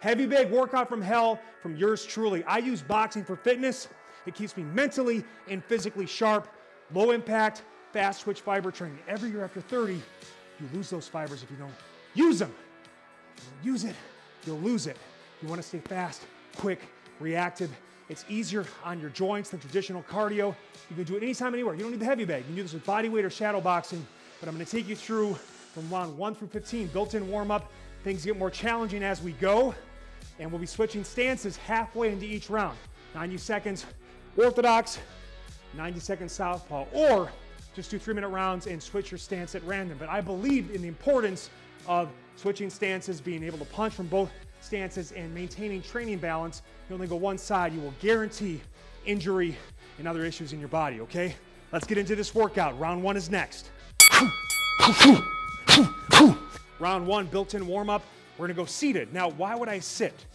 Heavy bag workout from hell from yours truly. I use boxing for fitness. It keeps me mentally and physically sharp. Low impact, fast twitch fiber training. Every year after 30, you lose those fibers if you don't use them. If you don't use it, you'll lose it. You want to stay fast, quick, reactive. It's easier on your joints than traditional cardio. You can do it anytime, anywhere. You don't need the heavy bag. You can do this with body weight or shadow boxing. But I'm going to take you through from round 1 through 15, built-in warm-up. Things get more challenging as we go. And we'll be switching stances halfway into each round. 90 seconds orthodox, 90 seconds southpaw, or just do 3-minute rounds and switch your stance at random. But I believe in the importance of switching stances, being able to punch from both stances and maintaining training balance. You only go one side, you will guarantee injury and other issues in your body, okay? Let's get into this workout. Round 1 is next. Round 1, built-in warm-up. We're gonna go seated. Now, why would I sit?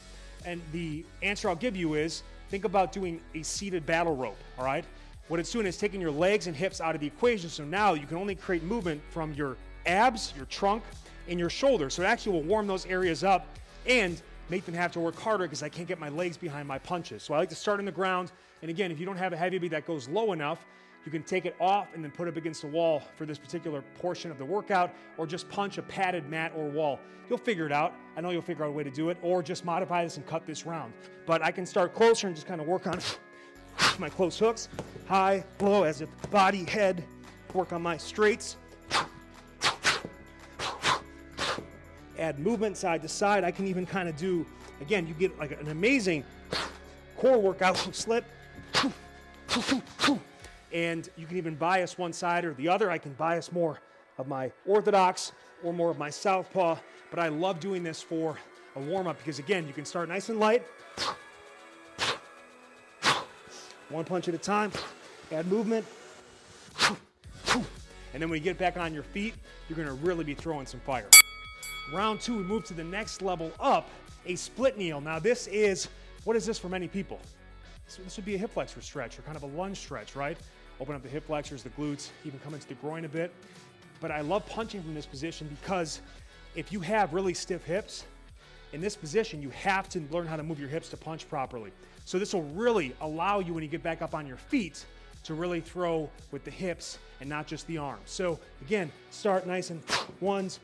And the answer I'll give you is, think about doing a seated battle rope, all right? What it's doing is taking your legs and hips out of the equation, so now you can only create movement from your abs, your trunk, and your shoulders. So it actually will warm those areas up and make them have to work harder because I can't get my legs behind my punches. So I like to start on the ground, and again, if you don't have a heavy bag that goes low enough, you can take it off and then put it up against the wall for this particular portion of the workout, or just punch a padded mat or wall. You'll figure it out. I know you'll figure out a way to do it, or just modify this and cut this round. But I can start closer and just kind of work on my close hooks, high, low, as if body, head, work on my straights. Add movement side to side. I can even kind of do, again, you get like an amazing core workout, slip, and you can even bias one side or the other. I can bias more of my orthodox or more of my southpaw, but I love doing this for a warm-up because, again, you can start nice and light, one punch at a time, add movement, and then when you get back on your feet, you're gonna really be throwing some fire. Round 2, we move to the next level up, a split kneel. Now this is, what is this for many people? So this would be a hip flexor stretch or kind of a lunge stretch, right? Open up the hip flexors, the glutes, even come into the groin a bit. But I love punching from this position because if you have really stiff hips, in this position, you have to learn how to move your hips to punch properly. So this will really allow you, when you get back up on your feet, to really throw with the hips and not just the arms. So again, start nice and ones,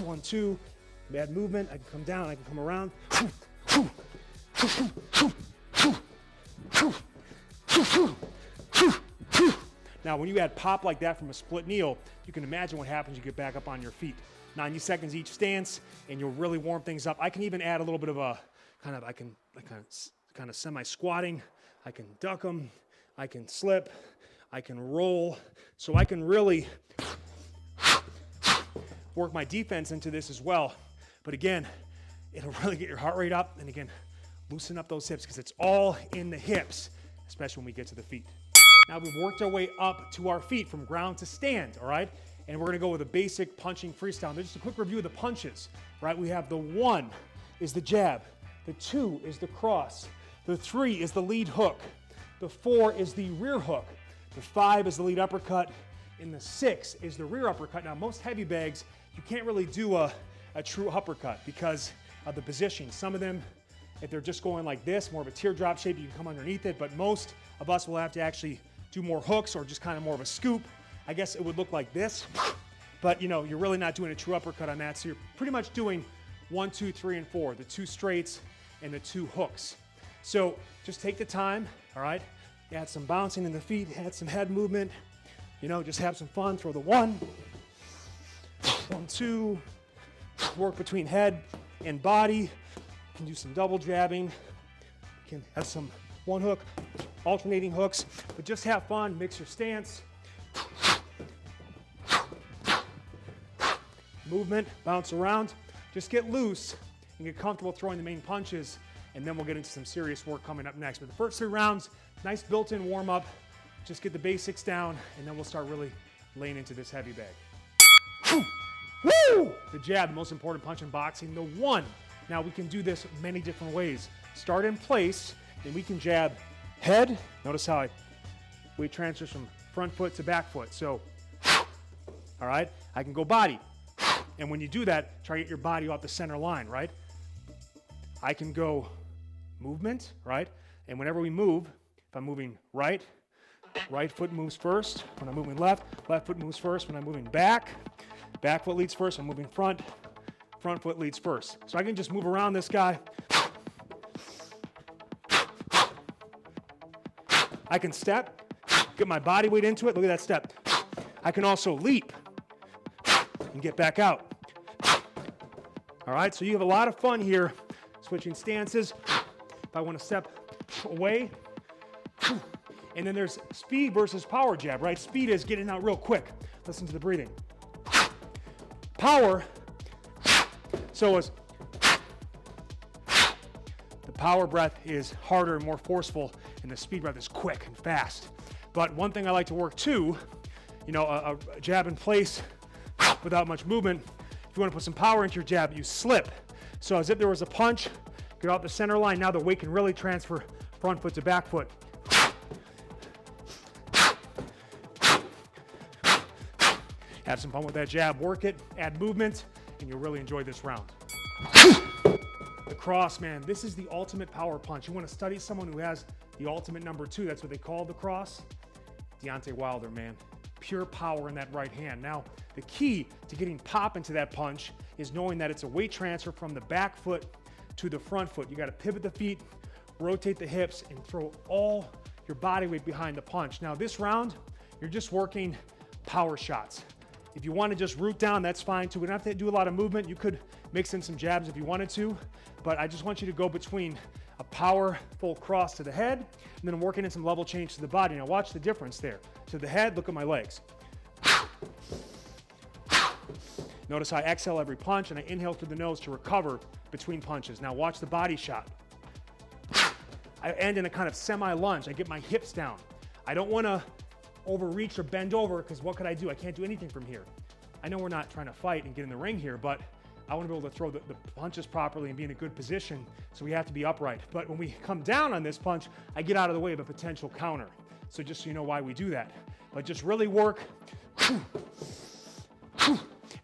1, 2, bad movement. I can come down, I can come around. Now, when you add pop like that from a split kneel, you can imagine what happens when you get back up on your feet. 90 seconds each stance, and you'll really warm things up. I can even add a little bit of a kind of semi-squatting. I can duck them. I can slip. I can roll. So I can really work my defense into this as well. But again, it'll really get your heart rate up. And again, loosen up those hips because it's all in the hips, especially when we get to the feet. Now we've worked our way up to our feet from ground to stand, all right? And we're gonna go with a basic punching freestyle. There's just a quick review of the punches, right? We have the 1 is the jab, the 2 is the cross, the 3 is the lead hook, the 4 is the rear hook, the 5 is the lead uppercut, and the 6 is the rear uppercut. Now most heavy bags, you can't really do a true uppercut because of the position. Some of them, if they're just going like this, more of a teardrop shape, you can come underneath it, but most of us will have to actually do more hooks or just kind of more of a scoop. I guess it would look like this, but you're really not doing a true uppercut on that, so you're pretty much doing 1, 2, 3, and 4, the 2 straights and the 2 hooks. So just take the time, all right? Add some bouncing in the feet, add some head movement, just have some fun. Throw the 1, 1, 2, work between head and body. You can do some double jabbing. You can have some 1 hook, alternating hooks, but just have fun, mix your stance. Movement, bounce around, just get loose and get comfortable throwing the main punches, and then we'll get into some serious work coming up next. But the first 3 rounds, nice built-in warm-up, just get the basics down, and then we'll start really laying into this heavy bag. Woo! The jab, the most important punch in boxing, the 1. Now we can do this many different ways. Start in place, and we can jab head. Notice how weight transfers from front foot to back foot. So, all right, I can go body. And when you do that, try to get your body off the center line, right? I can go movement, right? And whenever we move, if I'm moving right, right foot moves first. When I'm moving left, left foot moves first. When I'm moving back, back foot leads first. I'm moving front, front foot leads first. So I can just move around this guy. I can step, get my body weight into it. Look at that step. I can also leap and get back out. All right, so you have a lot of fun here switching stances. If I want to step away, and then there's speed versus power jab, right? Speed is getting out real quick. Listen to the breathing. Power, so is the power breath is harder and more forceful, and the speed breath is quick and fast. But one thing I like to work too, you know, a jab in place without much movement. If you want to put some power into your jab, you slip. So as if there was a punch, get out the center line. Now the weight can really transfer front foot to back foot. Have some fun with that jab, work it, add movement, and you'll really enjoy this round. The cross, man, this is the ultimate power punch. You want to study someone who has the ultimate number 2, that's what they call the cross. Deontay Wilder, man. Pure power in that right hand. Now, the key to getting pop into that punch is knowing that it's a weight transfer from the back foot to the front foot. You got to pivot the feet, rotate the hips, and throw all your body weight behind the punch. Now, this round, you're just working power shots. If you want to just root down, that's fine too. We don't have to do a lot of movement. You could mix in some jabs if you wanted to, but I just want you to go between a powerful cross to the head and then working in some level change to the body. Now watch the difference there. To the head, look at my legs. Notice I exhale every punch and I inhale through the nose to recover between punches. Now watch the body shot. I end in a kind of semi-lunge. I get my hips down. I don't want to overreach or bend over, because what could I do? I can't do anything from here. I know we're not trying to fight and get in the ring here, but I want to be able to throw the punches properly and be in a good position, so we have to be upright. But when we come down on this punch, I get out of the way of a potential counter. So just so you know why we do that. But just really work. And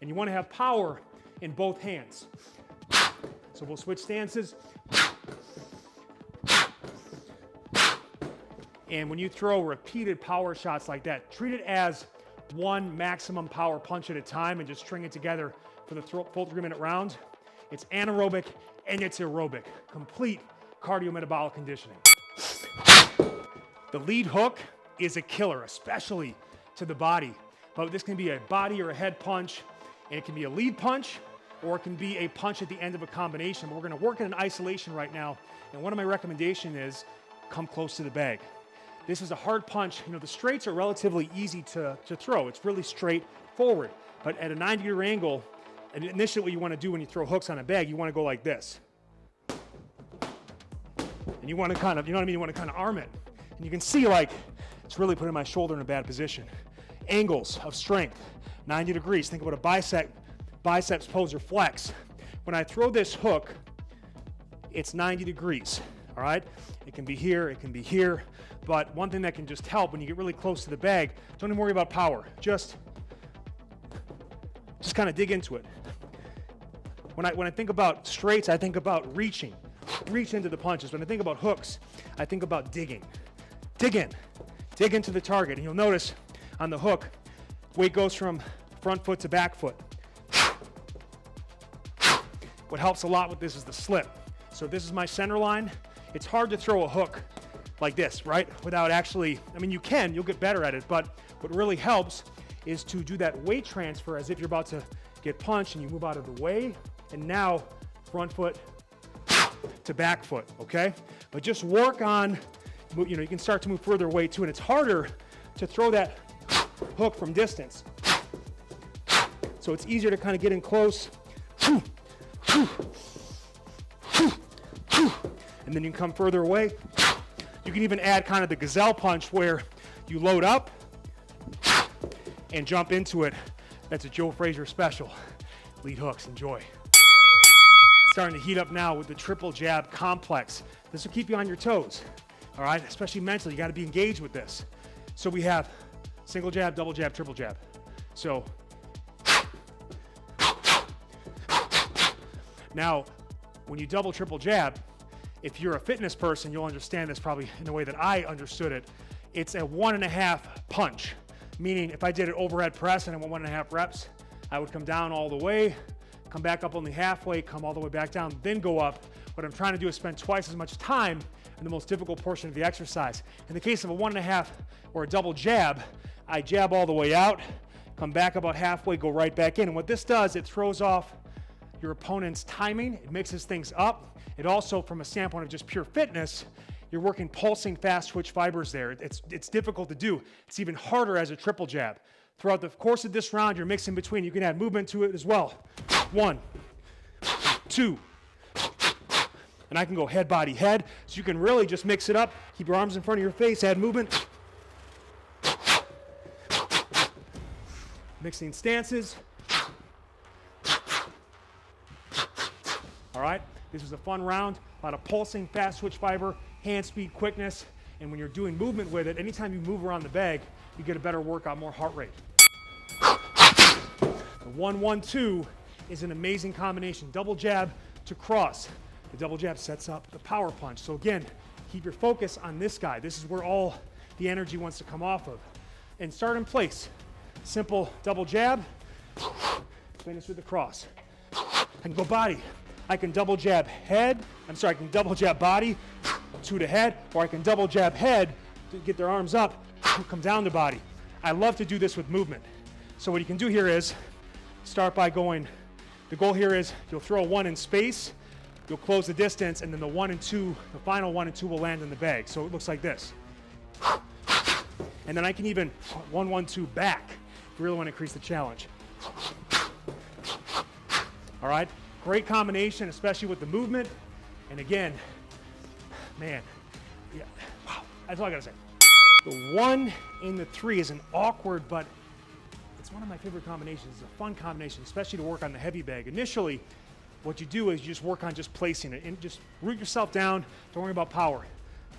you want to have power in both hands. So we'll switch stances. And when you throw repeated power shots like that, treat it as one maximum power punch at a time and just string it together for the full 3-minute round. It's anaerobic and it's aerobic. Complete cardiometabolic conditioning. The lead hook is a killer, especially to the body. But this can be a body or a head punch, and it can be a lead punch, or it can be a punch at the end of a combination. But we're going to work in an isolation right now, and one of my recommendations is come close to the bag. This is a hard punch. You know, the straights are relatively easy to throw. It's really straightforward. But at a 90-degree angle, and initially what you want to do when you throw hooks on a bag, you want to go like this. And you want to kind of, you know what I mean? You want to kind of arm it. And you can see, like, it's really putting my shoulder in a bad position. Angles of strength, 90 degrees. Think about a biceps pose or flex. When I throw this hook, it's 90 degrees, all right? It can be here, it can be here. But one thing that can just help when you get really close to the bag, don't even worry about power. Just kind of dig into it. When I think about straights, I think about reaching. Reach into the punches. When I think about hooks, I think about digging. Dig in. Dig into the target. And you'll notice on the hook, weight goes from front foot to back foot. What helps a lot with this is the slip. So this is my center line. It's hard to throw a hook like this, right? Without actually, I mean, you'll get better at it, but what really helps is to do that weight transfer as if you're about to get punched and you move out of the way, and now front foot to back foot, okay? But just work on, you know, you can start to move further away too, and it's harder to throw that hook from distance. So it's easier to kind of get in close, and then you can come further away. You can even add kind of the gazelle punch where you load up and jump into it. That's a Joe Frazier special. Lead hooks, enjoy. Starting to heat up now with the triple jab complex. This will keep you on your toes, all right? Especially mentally, you gotta be engaged with this. So we have single jab, double jab, triple jab. So now when you double, triple jab, if you're a fitness person, you'll understand this probably in the way that I understood it. It's a 1.5 punch, meaning if I did an overhead press and I went 1.5 reps, I would come down all the way, come back up only halfway, come all the way back down, then go up. What I'm trying to do is spend twice as much time in the most difficult portion of the exercise. In the case of a 1.5 or a double jab, I jab all the way out, come back about halfway, go right back in. And what this does, it throws off your opponent's timing, it mixes things up. It also, from a standpoint of just pure fitness, you're working pulsing fast twitch fibers there. It's difficult to do. It's even harder as a triple jab. Throughout the course of this round, you're mixing between. You can add movement to it as well. 1, 2, and I can go head, body, head. So you can really just mix it up. Keep your arms in front of your face, add movement. Mixing stances. All right, this was a fun round. A lot of pulsing, fast twitch fiber, hand speed, quickness. And when you're doing movement with it, anytime you move around the bag, you get a better workout, more heart rate. The 1-1-2 is an amazing combination. Double jab to cross. The double jab sets up the power punch. So again, keep your focus on this guy. This is where all the energy wants to come off of. And start in place. Simple double jab, finish with the cross. I can go body. I can double jab head. I can double jab body to the head, or I can double jab head to get their arms up, come down to body. I love to do this with movement. So what you can do here is start by going, the goal here is you'll throw 1 in space, you'll close the distance, and then the 1 and 2, the final 1 and 2 will land in the bag. So it looks like this. And then I can even 1-1-2 back if you really want to increase the challenge. All right, great combination, especially with the movement. And again, man, yeah, wow, that's all I gotta say. The 1 and the 3 is an awkward, but it's one of my favorite combinations. It's a fun combination, especially to work on the heavy bag. Initially, what you do is you just work on just placing it and just root yourself down. Don't worry about power.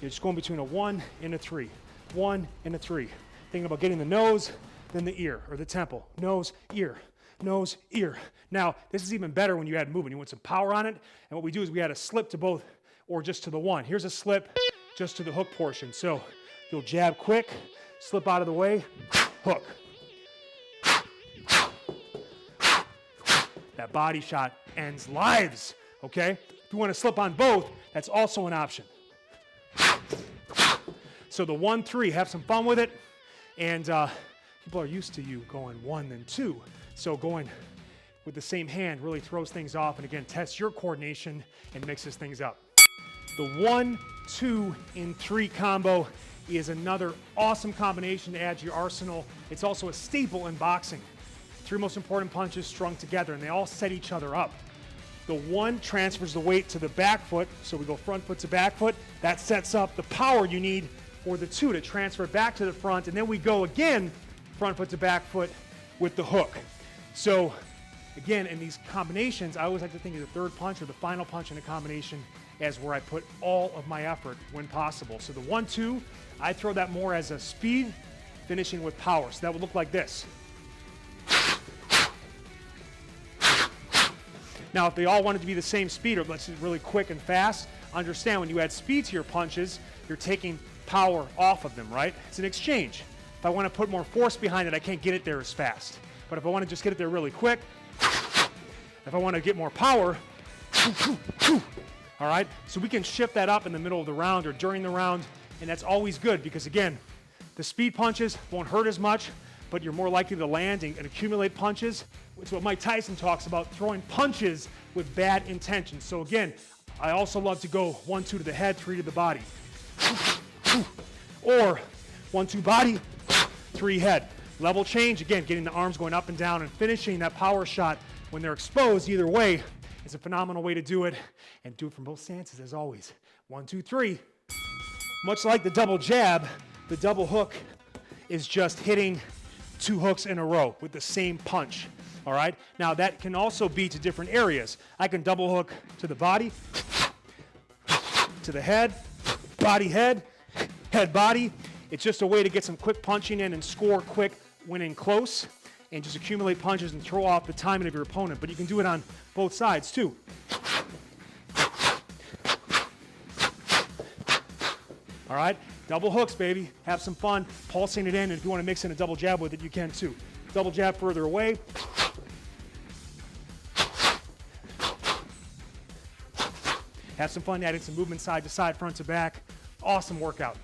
You're just going between a 1 and a 3. 1 and a 3. Thinking about getting the nose, then the ear, or the temple. Nose, ear, nose, ear. Now, this is even better when you add movement. You want some power on it, and what we do is we add a slip to both, or just to the 1. Here's a slip just to the hook portion. So you'll jab quick, slip out of the way, hook. That body shot ends lives, okay? If you want to slip on both, that's also an option. So the 1-3, have some fun with it. And people are used to you going 1 and 2. So going with the same hand really throws things off and again, tests your coordination and mixes things up. The 1, 2, and 3 combo is another awesome combination to add to your arsenal. It's also a staple in boxing. 3 most important punches strung together, and they all set each other up. The 1 transfers the weight to the back foot, so we go front foot to back foot. That sets up the power you need for the 2 to transfer it back to the front, and then we go again front foot to back foot with the hook. So again, in these combinations, I always like to think of the 3rd punch or the final punch in a combination as where I put all of my effort when possible. So the 1-2, I throw that more as a speed, finishing with power. So that would look like this. Now, if they all wanted to be the same speed, or let's say really quick and fast, understand when you add speed to your punches, you're taking power off of them, right? It's an exchange. If I want to put more force behind it, I can't get it there as fast. But if I want to just get it there really quick, if I want to get more power, all right? So we can shift that up in the middle of the round or during the round, and that's always good because, again, the speed punches won't hurt as much, but you're more likely to land and accumulate punches. It's what Mike Tyson talks about, throwing punches with bad intentions. So again, I also love to go 1-2 to the head, 3 to the body. Or 1-2 body, 3 head. Level change, again, getting the arms going up and down and finishing that power shot when they're exposed either way is a phenomenal way to do it. And do it from both stances as always. 1, 2, 3. Much like the double jab, the double hook is just hitting 2 hooks in a row with the same punch. All right, now that can also be to different areas. I can double hook to the body, to the head, body, head, head, body. It's just a way to get some quick punching in and score quick when in close and just accumulate punches and throw off the timing of your opponent. But you can do it on both sides too. right? Double hooks, baby. Have some fun pulsing it in, and if you want to mix in a double jab with it, you can too. Double jab further away. Have some fun adding some movement side to side, front to back. Awesome workout.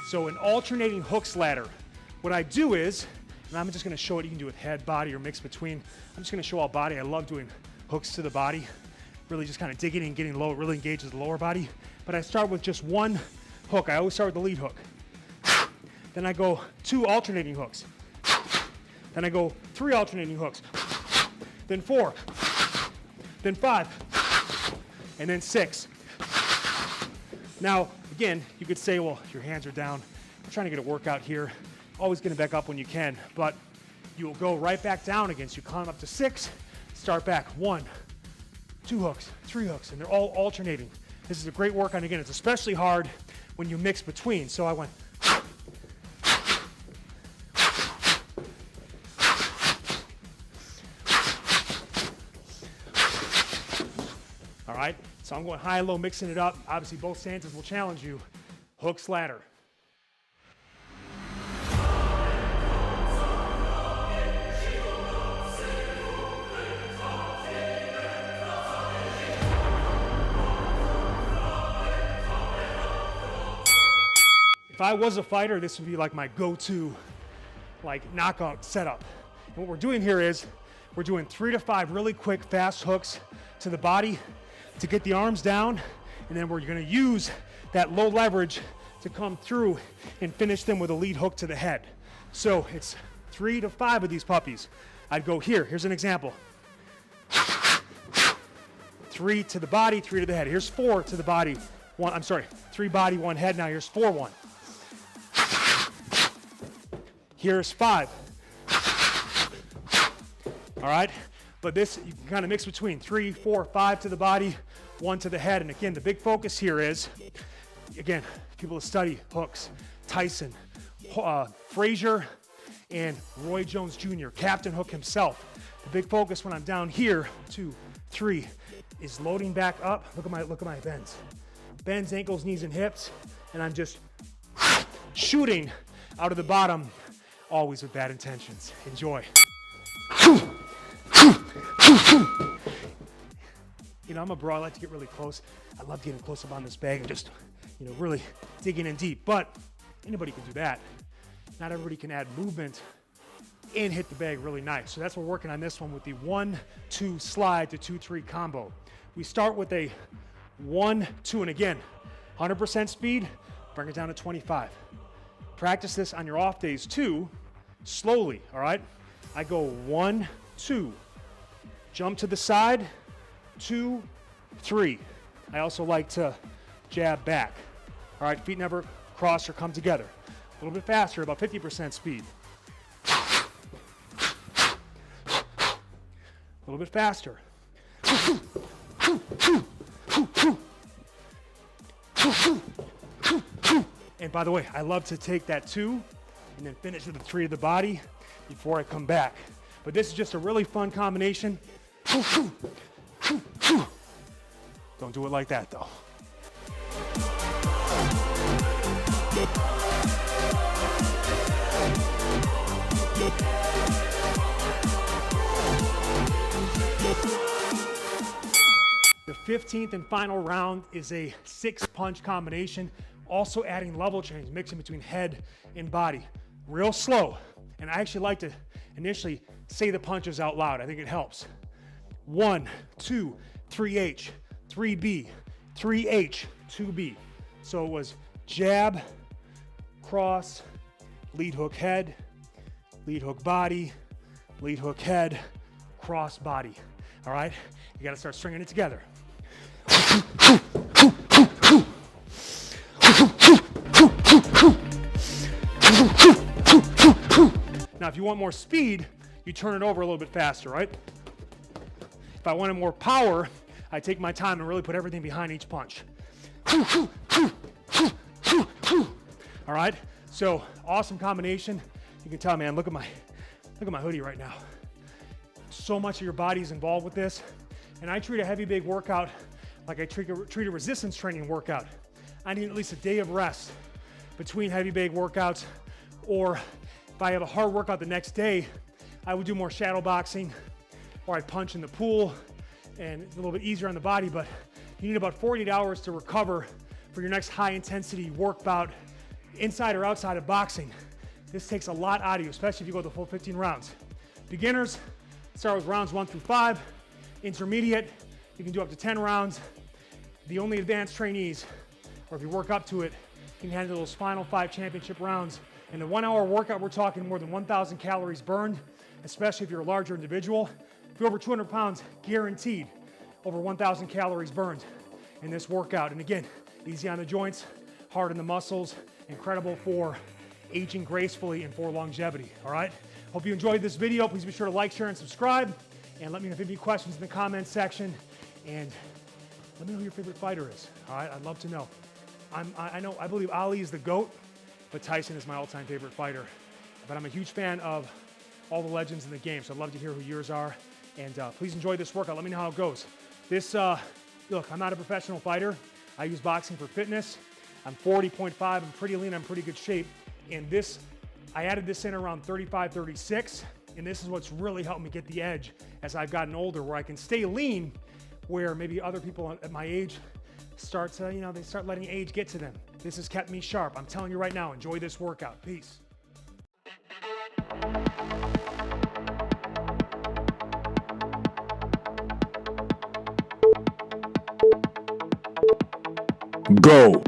So an alternating hooks ladder. What I do is, and I'm just gonna show it, you can do it head, body, or mix between. I'm just gonna show all body. I love doing hooks to the body. Really just kind of digging in, getting low. It really engages the lower body. But I start with just one hook. I always start with the lead hook. Then I go 2 alternating hooks. Then I go 3 alternating hooks. Then 4. Then 5. And then 6. Now, again, you could say, well, your hands are down. I'm trying to get a workout here. Always get it back up when you can, but you will go right back down again. So you climb up to 6, start back. 1, 2 hooks, 3 hooks, and they're all alternating. This is a great workout. And again, it's especially hard when you mix between. So I went. All right, so I'm going high and low, mixing it up. Obviously, both stances will challenge you. Hooks ladder. If I was a fighter, this would be like my go-to knockout setup. And what we're doing here is we're doing 3 to 5 really quick, fast hooks to the body to get the arms down, and then we're gonna use that low leverage to come through and finish them with a lead hook to the head. So it's 3 to 5 of these puppies. I'd go here, here's an example. 3 to the body, 3 to the head. Here's 4 to the body, 3 body, 1 head. Now here's 4, 1. Here's 5. All right, but this, you can kind of mix between 3, 4, 5 to the body, 1 to the head. And again, the big focus here is, again, people that study hooks, Tyson, Frazier, and Roy Jones Jr., Captain Hook himself. The big focus when I'm down here, 2, 3, is loading back up. Look at my bends. Bends, ankles, knees, and hips, and I'm just shooting out of the bottom, always with bad intentions. Enjoy. You know, I'm a bro, I like to get really close. I love getting close up on this bag and just, really digging in deep, but anybody can do that. Not everybody can add movement and hit the bag really nice. So that's what we're working on this one with the 1-2 slide to 2-3 combo. We start with a 1-2, and again, 100% speed, bring it down to 25. Practice this on your off days too, slowly, all right? I go 1-2, jump to the side, 2, 3. I also like to jab back. All right, feet never cross or come together. A little bit faster, about 50% speed. A little bit faster. And by the way, I love to take that 2 and then finish with a 3 to the body before I come back. But this is just a really fun combination. Don't do it like that though. The 15th and final round is a 6-punch combination, also adding level change, mixing between head and body. Real slow, and I actually like to initially say the punches out loud. I think it helps. 1, 2, 3H, 3B, 3H, 2B. So it was jab, cross, lead hook head, lead hook body, lead hook head, cross body. All right? You gotta start stringing it together. Now, if you want more speed, you turn it over a little bit faster, right? If I wanted more power, I take my time and really put everything behind each punch. All right, so awesome combination. You can tell, man, look at my hoodie right now. So much of your body is involved with this. And I treat a heavy big workout like I treat a resistance training workout. I need at least a day of rest between heavy big workouts, or if I have a hard workout the next day, I would do more shadow boxing, or I'd punch in the pool, and it's a little bit easier on the body, but you need about 48 hours to recover for your next high intensity work bout, inside or outside of boxing. This takes a lot out of you, especially if you go the full 15 rounds. Beginners, start with rounds 1 through 5. Intermediate, you can do up to 10 rounds. The only advanced trainees, or if you work up to it, can handle those final 5 championship rounds. In the 1 hour workout, we're talking more than 1,000 calories burned, especially if you're a larger individual. If you're over 200 pounds, guaranteed over 1,000 calories burned in this workout. And again, easy on the joints, hard on the muscles, incredible for aging gracefully and for longevity, all right? Hope you enjoyed this video. Please be sure to like, share, and subscribe. And let me know if you have any questions in the comments section. And let me know who your favorite fighter is, all right? I'd love to know. I believe Ali is the GOAT, but Tyson is my all-time favorite fighter. But I'm a huge fan of all the legends in the game, so I'd love to hear who yours are. And please enjoy this workout. Let me know how it goes. This, look, I'm not a professional fighter. I use boxing for fitness. I'm 40.5, I'm pretty lean, I'm in pretty good shape. And this, I added this in around 35, 36, and this is what's really helped me get the edge as I've gotten older, where I can stay lean, where maybe other people at my age start to, they start letting age get to them. This has kept me sharp. I'm telling you right now, enjoy this workout. Peace. Go.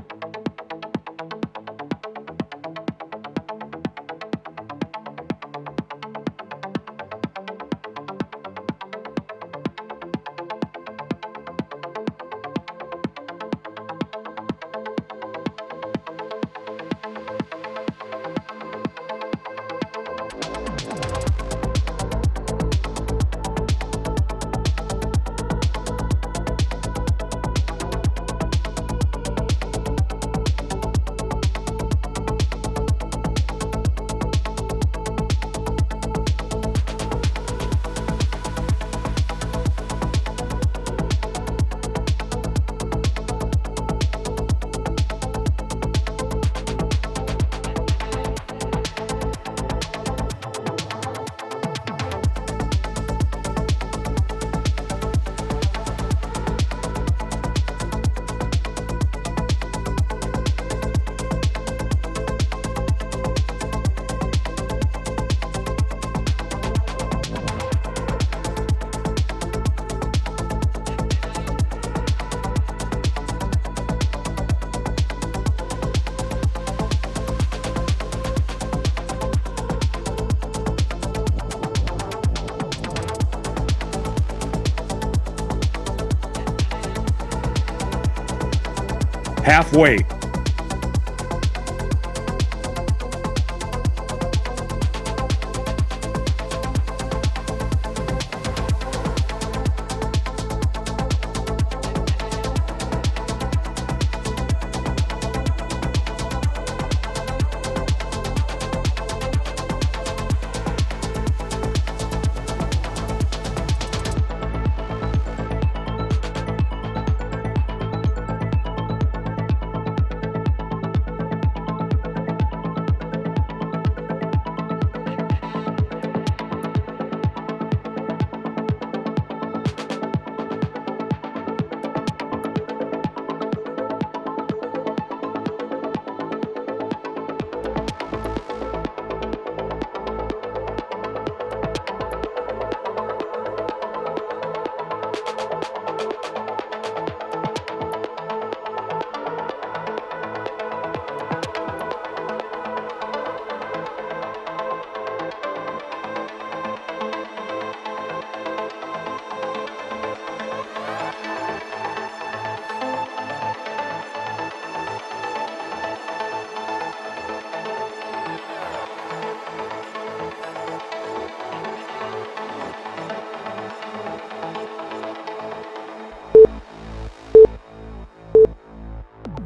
Halfway.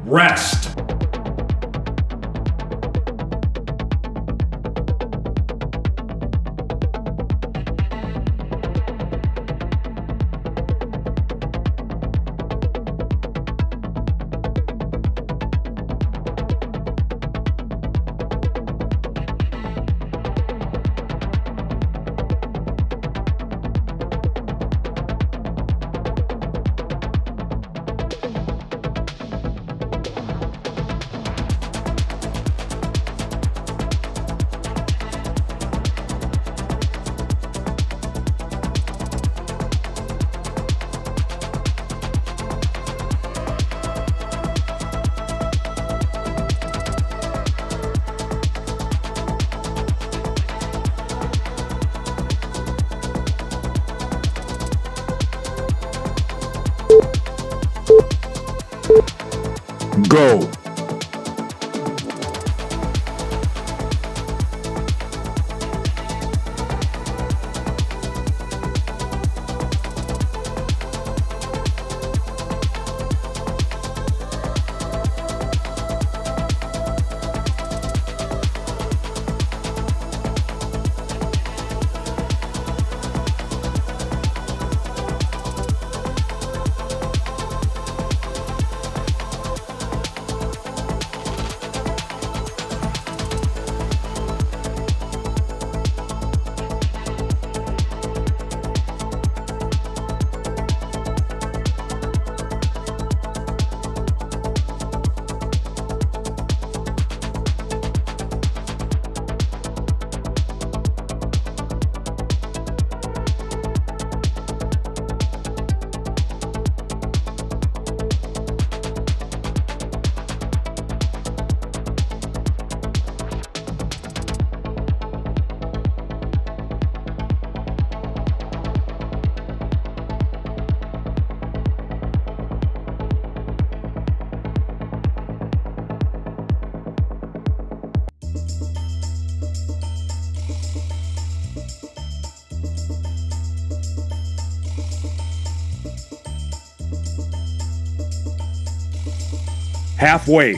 Rest. Go. Halfway.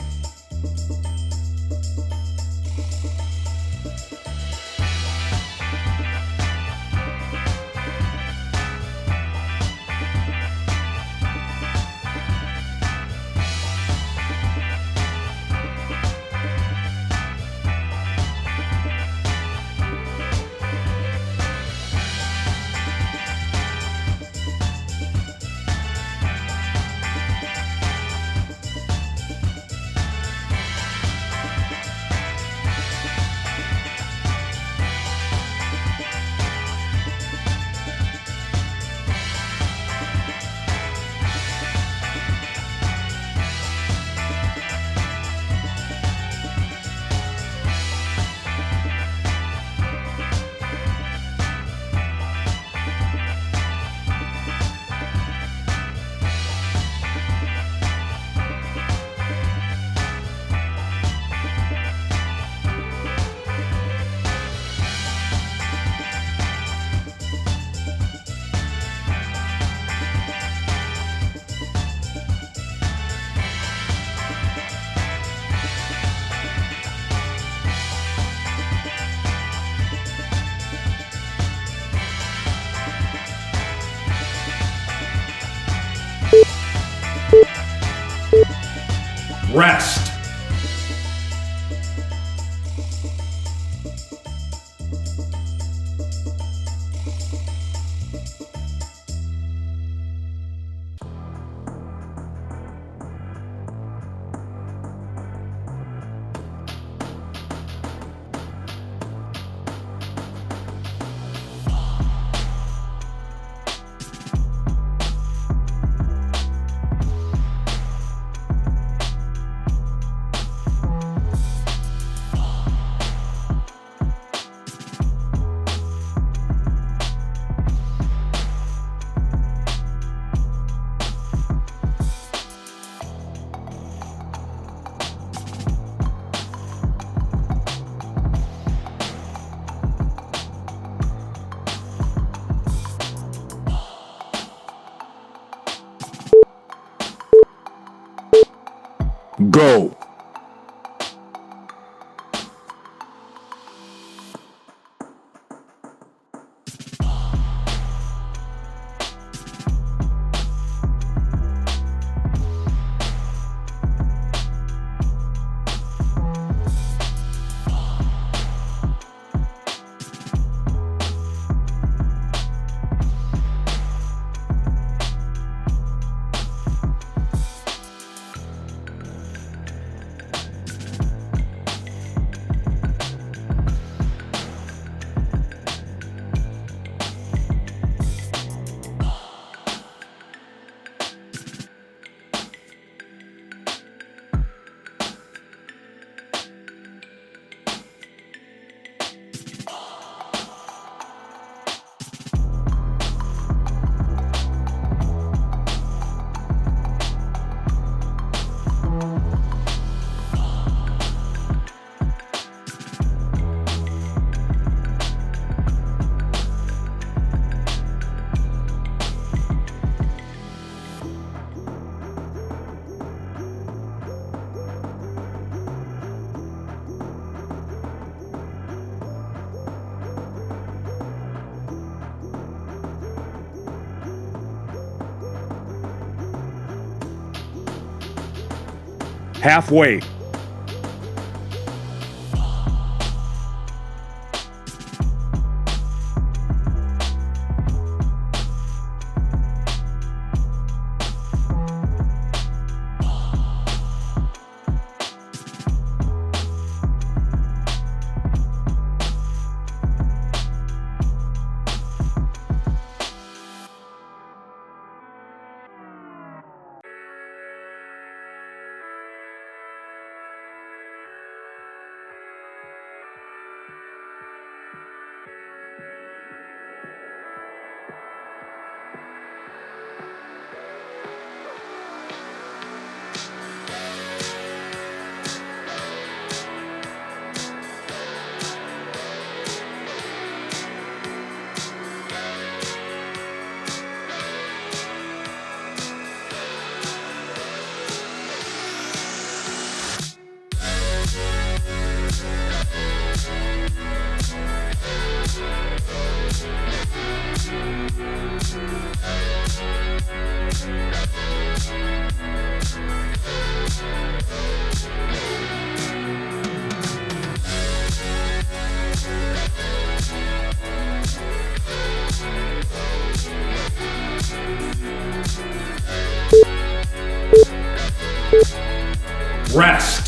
Rest. Halfway. Rest.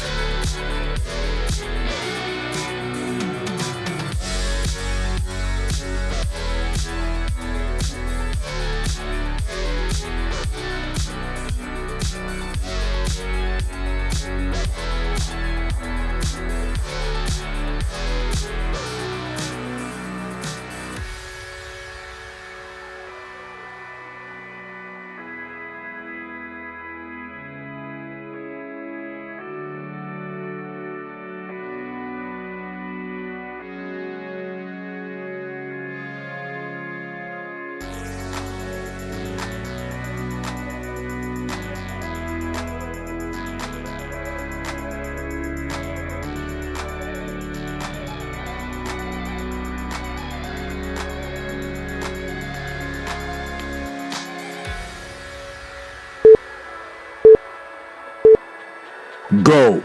Go.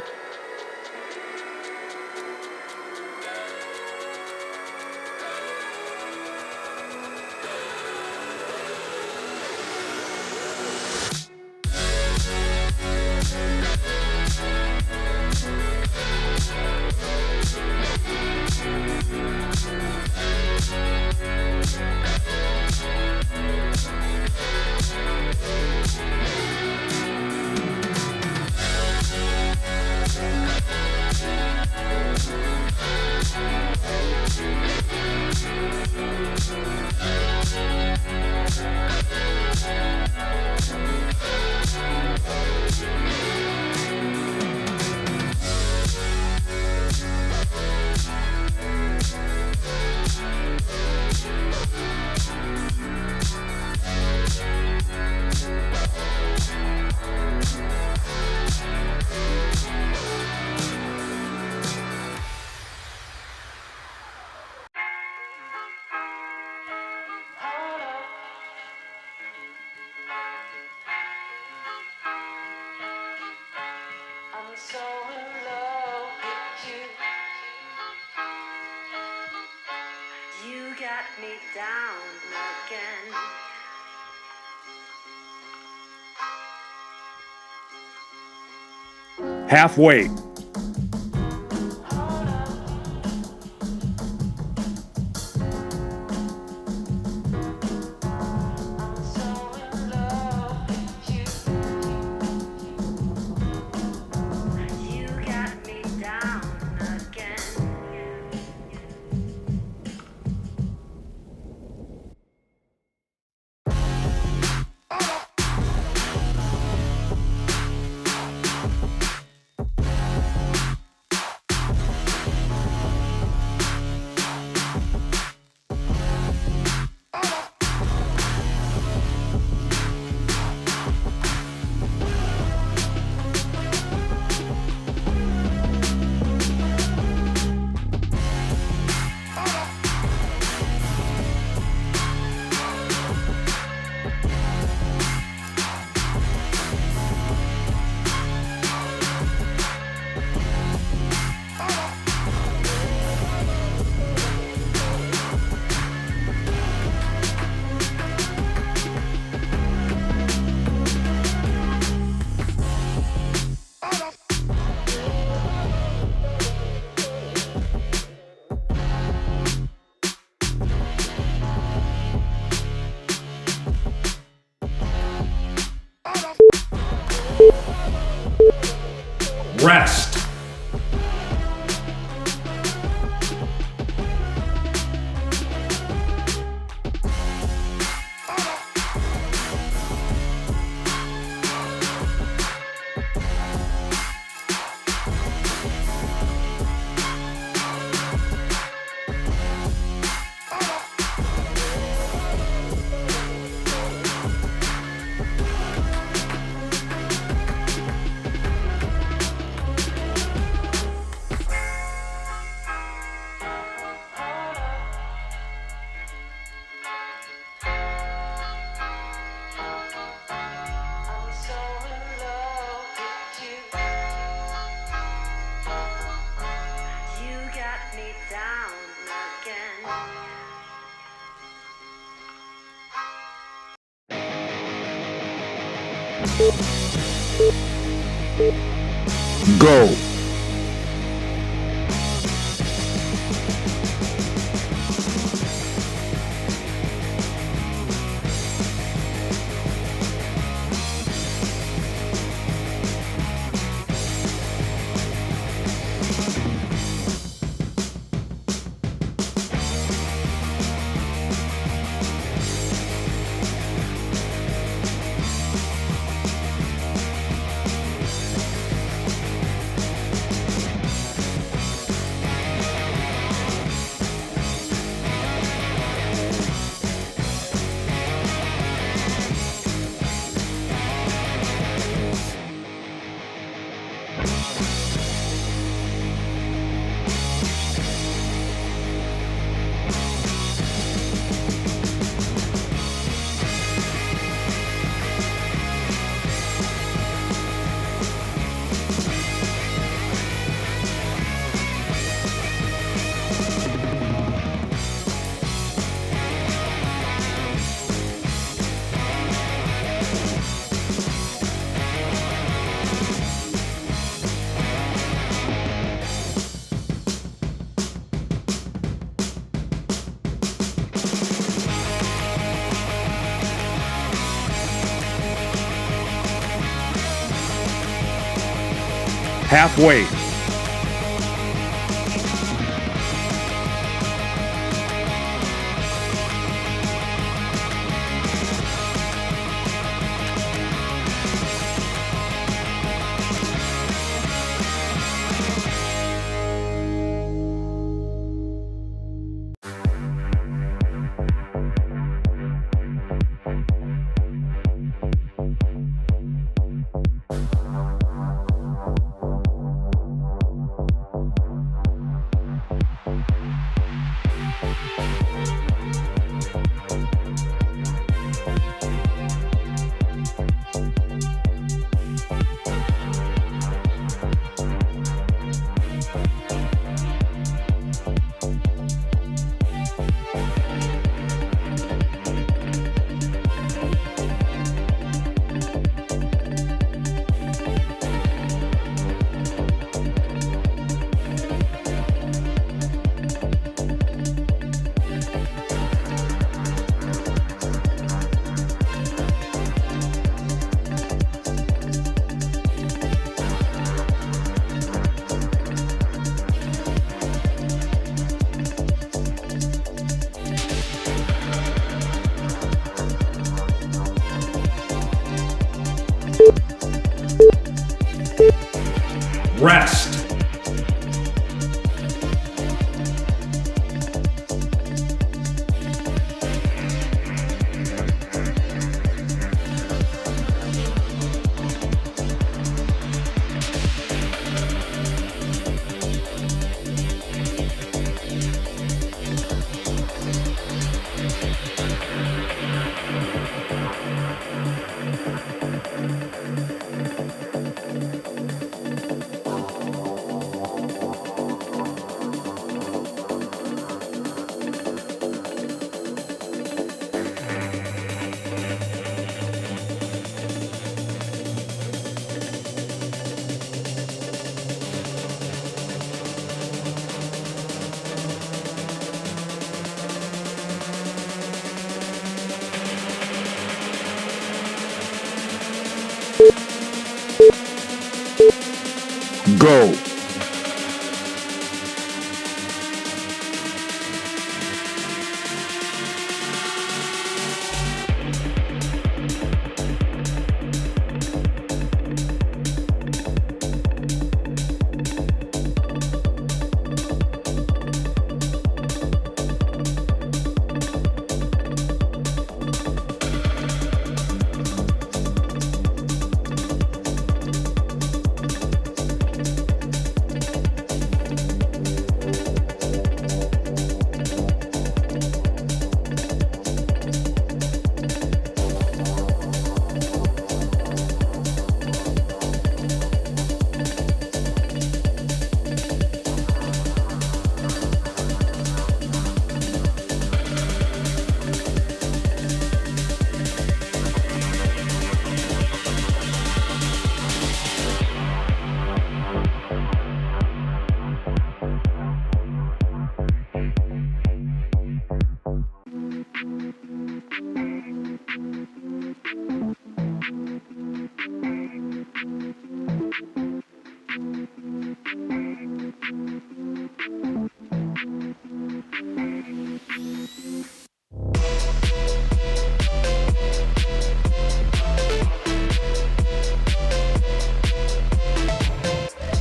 I'm so in love with you. You got me down again. Halfway. I'm so in love with you. You got me down again. Rest. I'm so in love with you. You got me down again. Go. Halfway. Rest.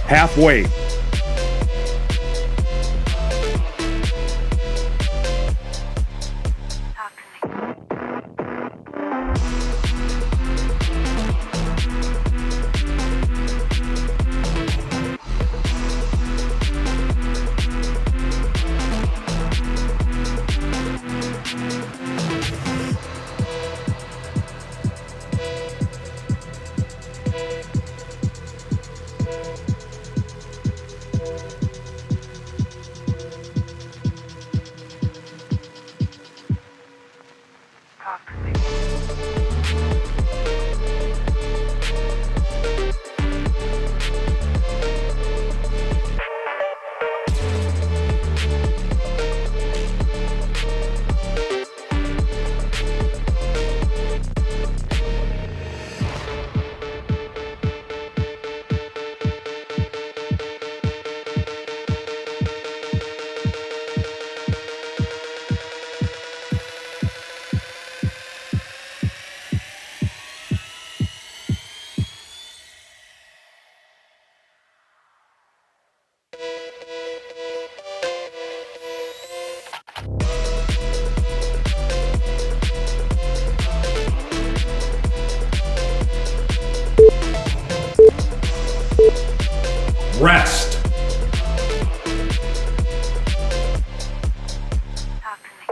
Halfway. Talk to me. Talk to me. Rest. Talk to me.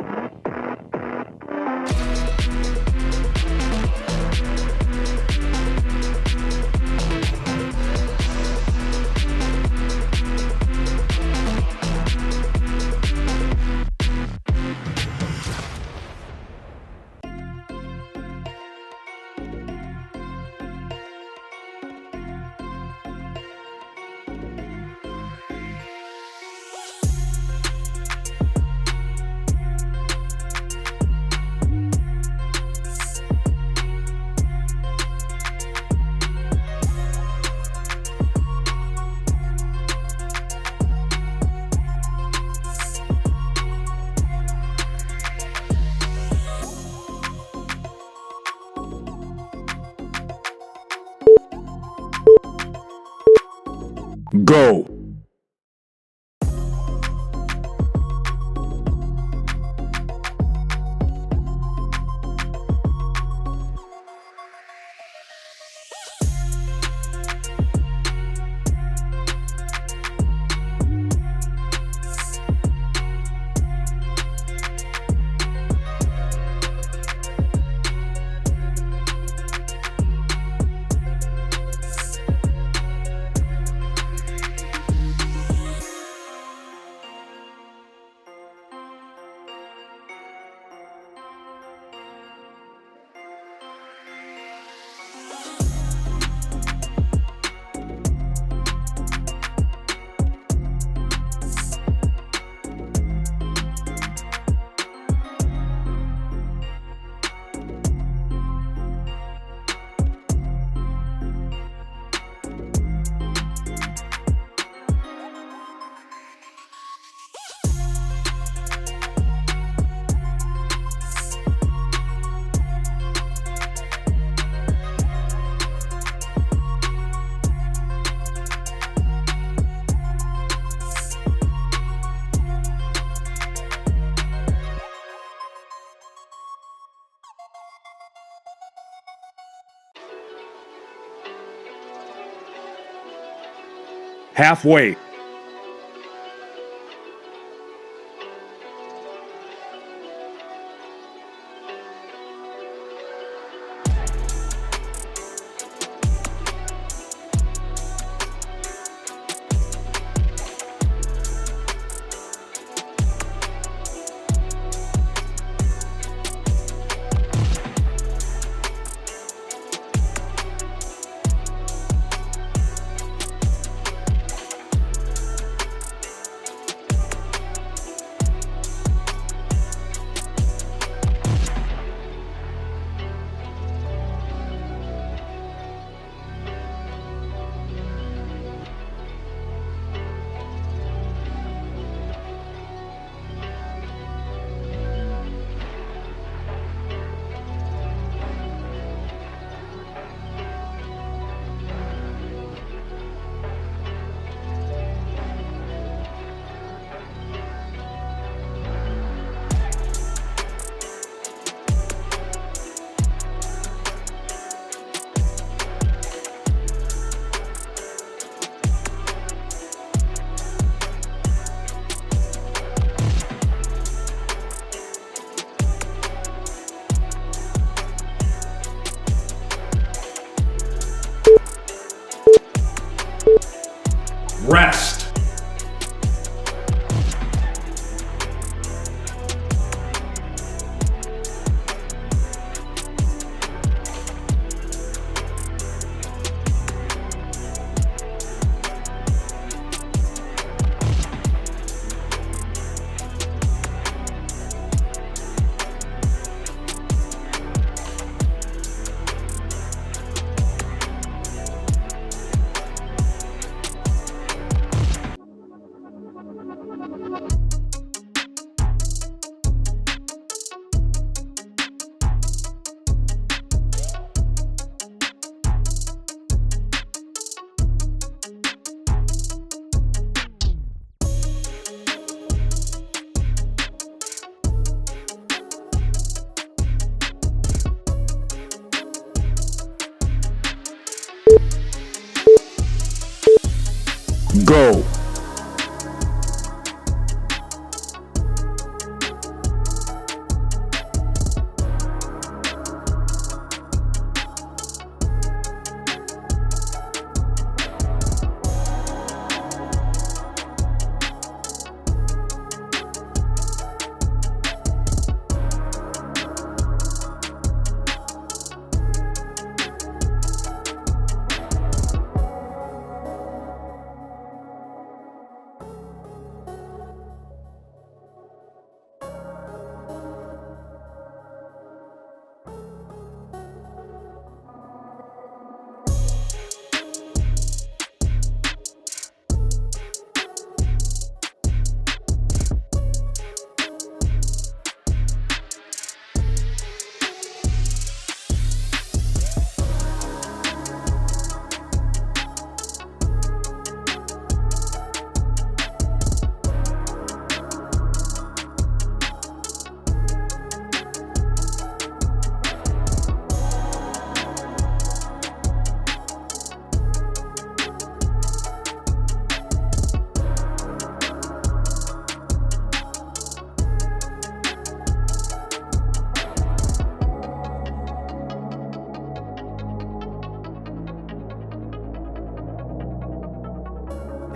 Go. Halfway.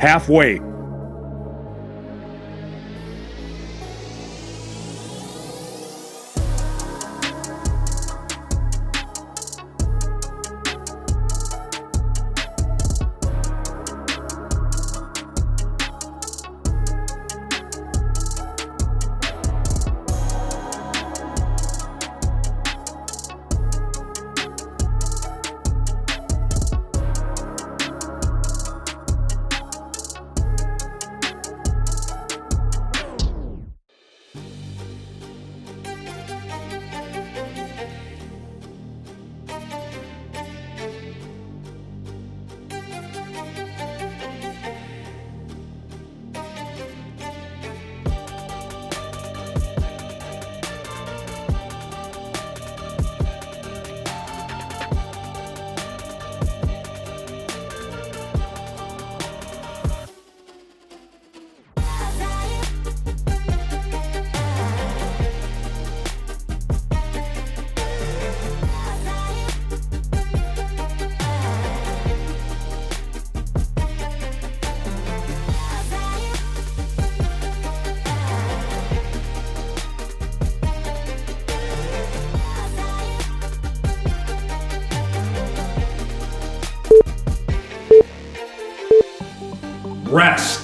Halfway. Rest.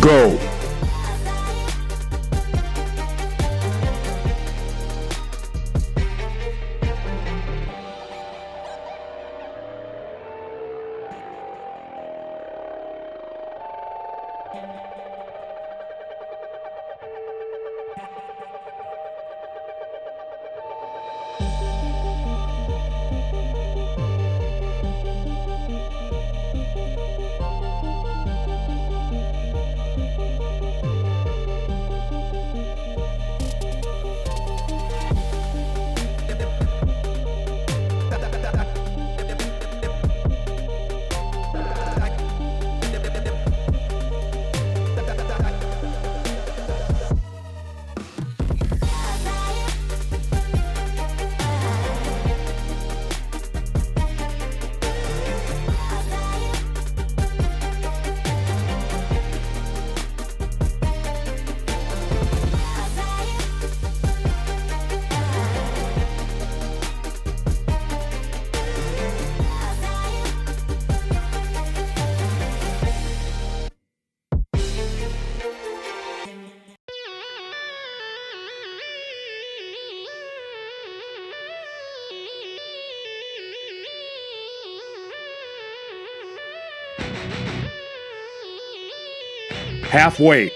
Go. Halfway.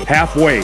Halfway.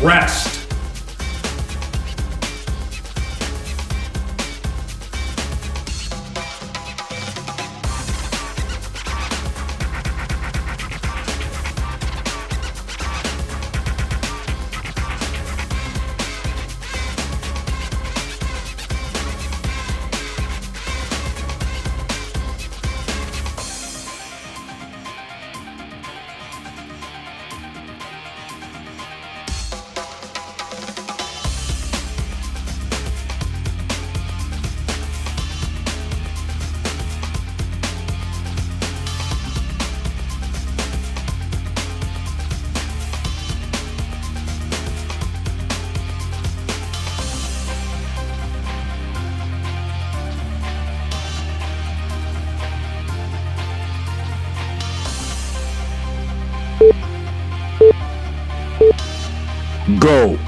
Rest. Go.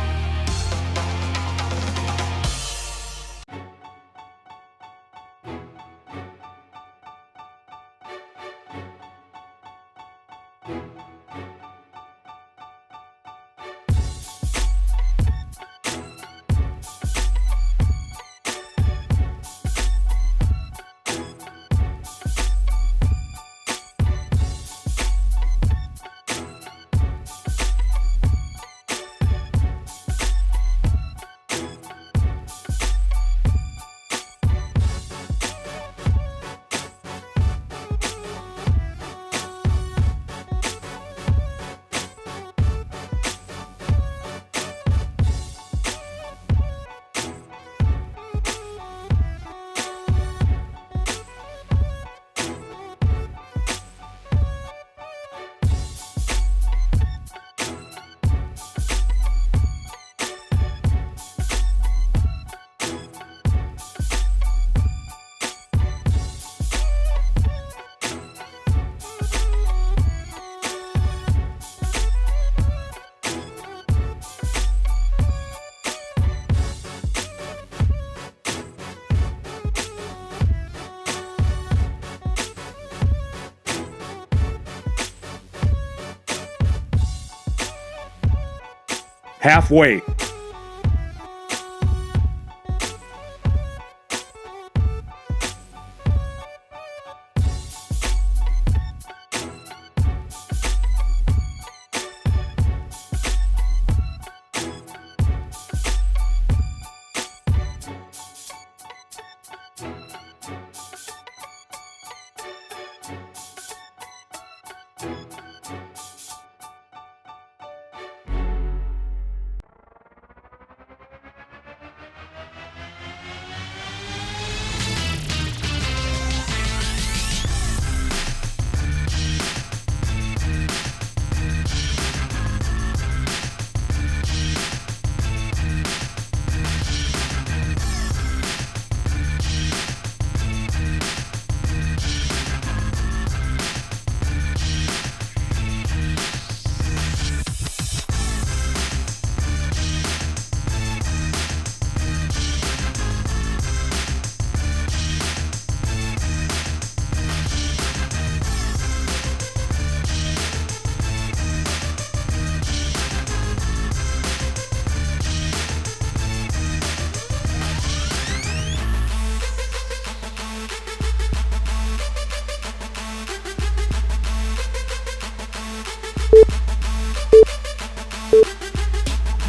Halfway.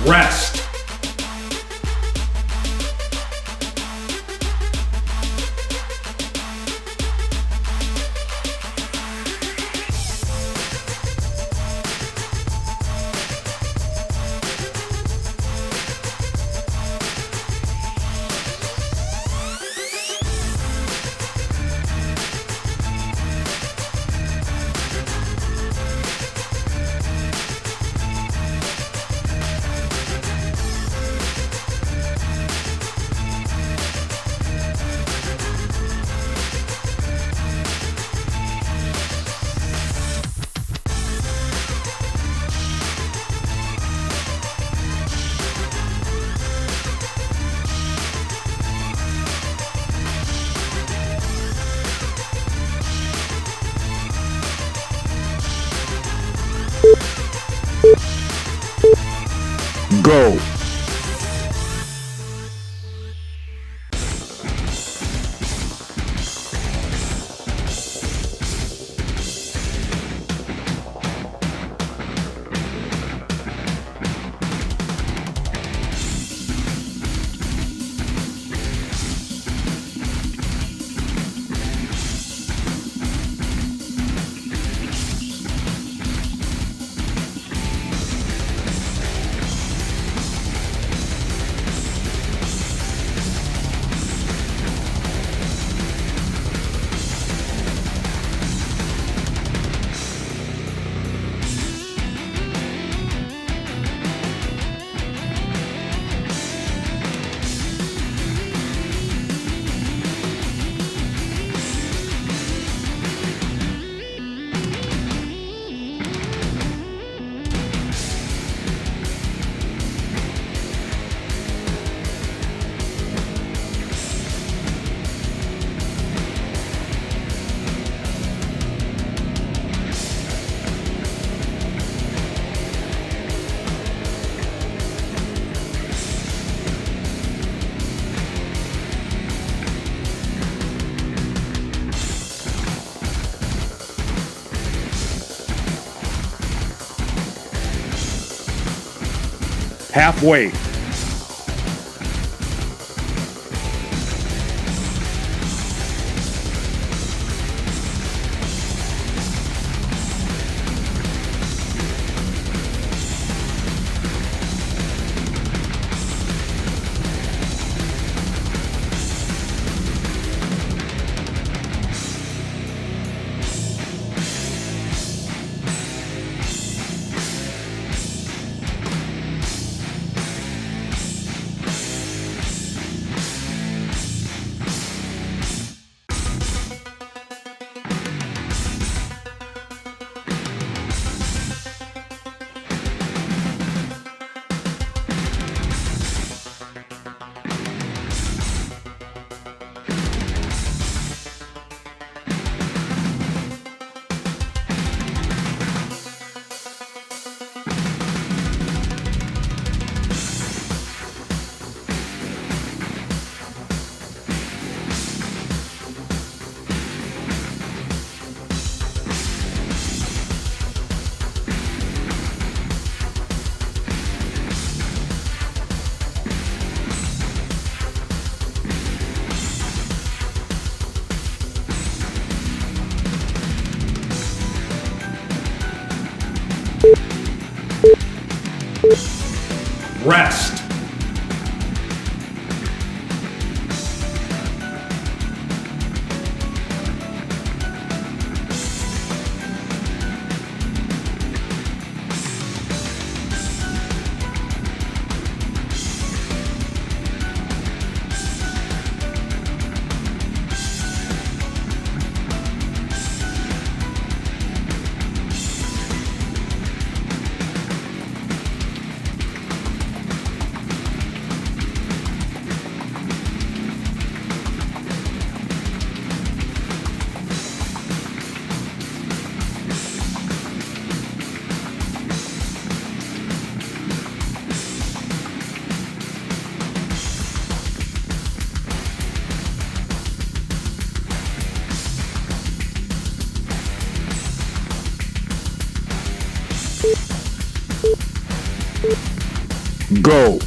Rest. Go. Halfway. Rest. Go.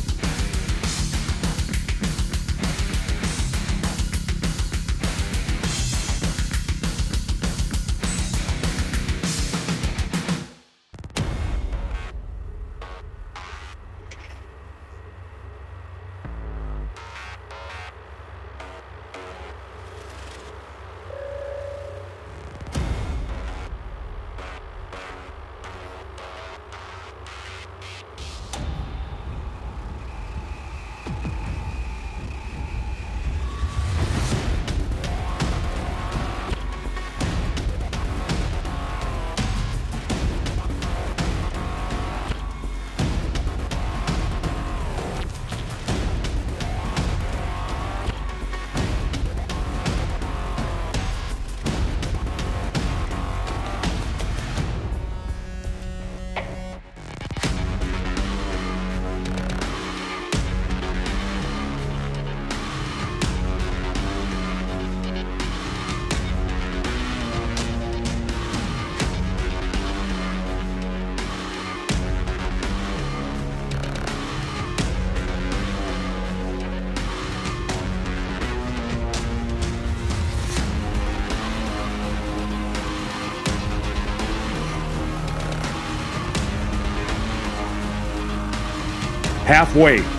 Halfway.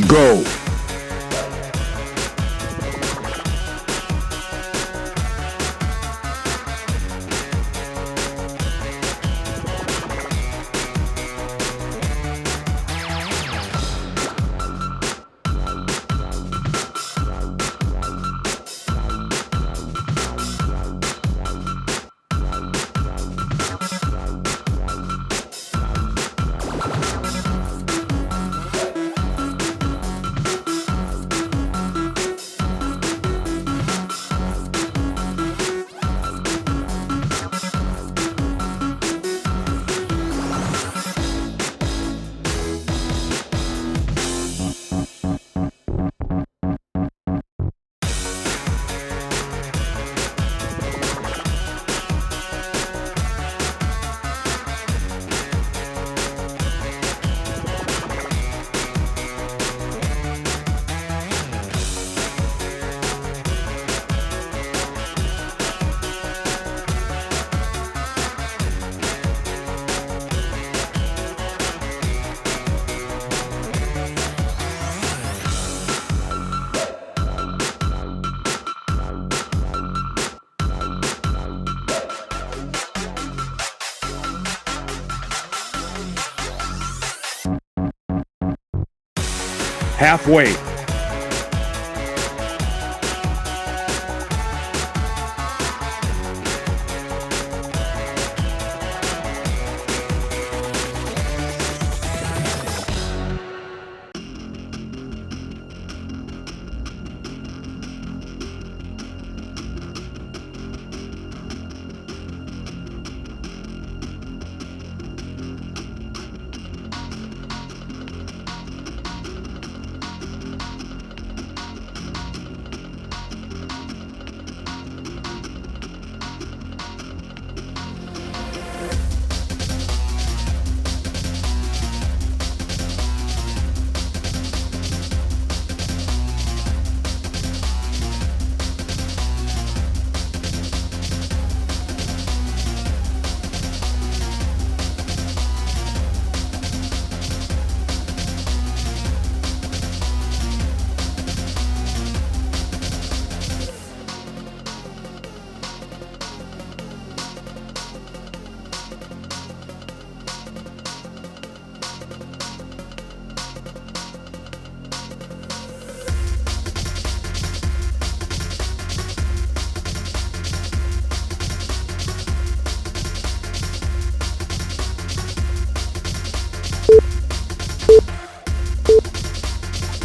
Go. Halfway.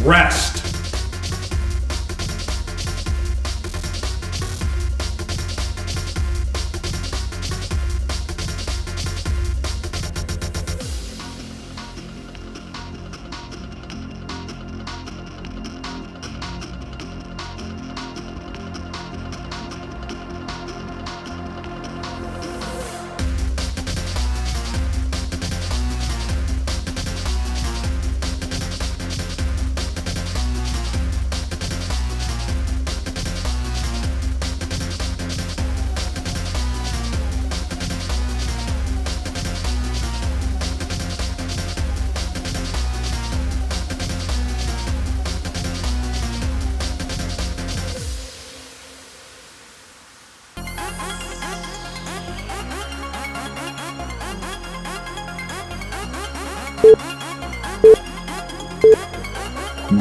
Rest.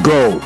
Go.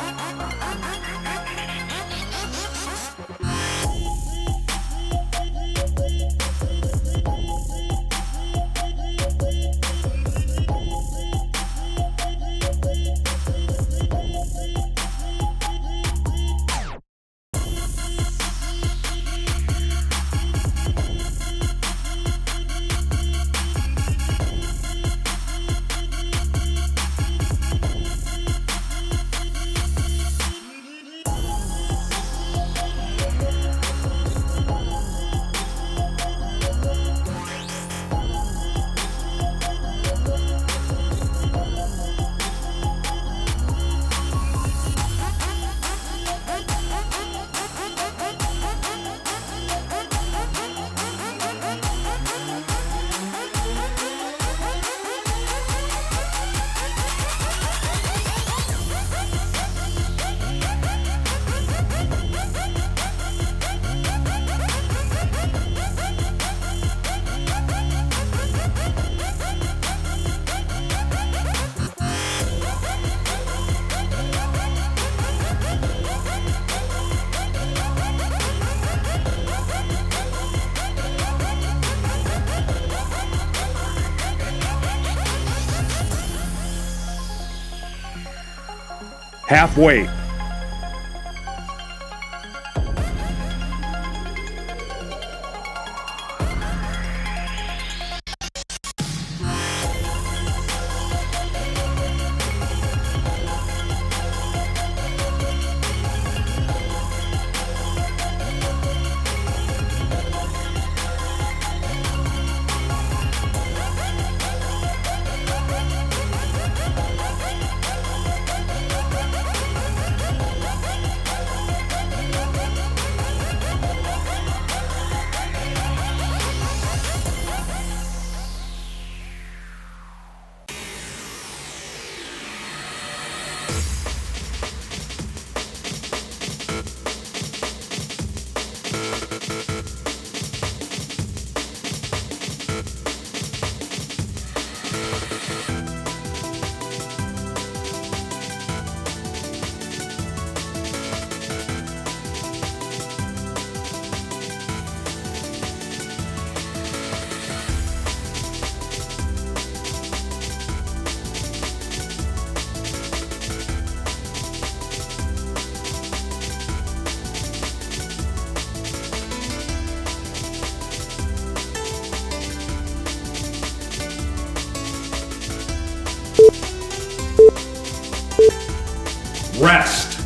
Halfway. Rest.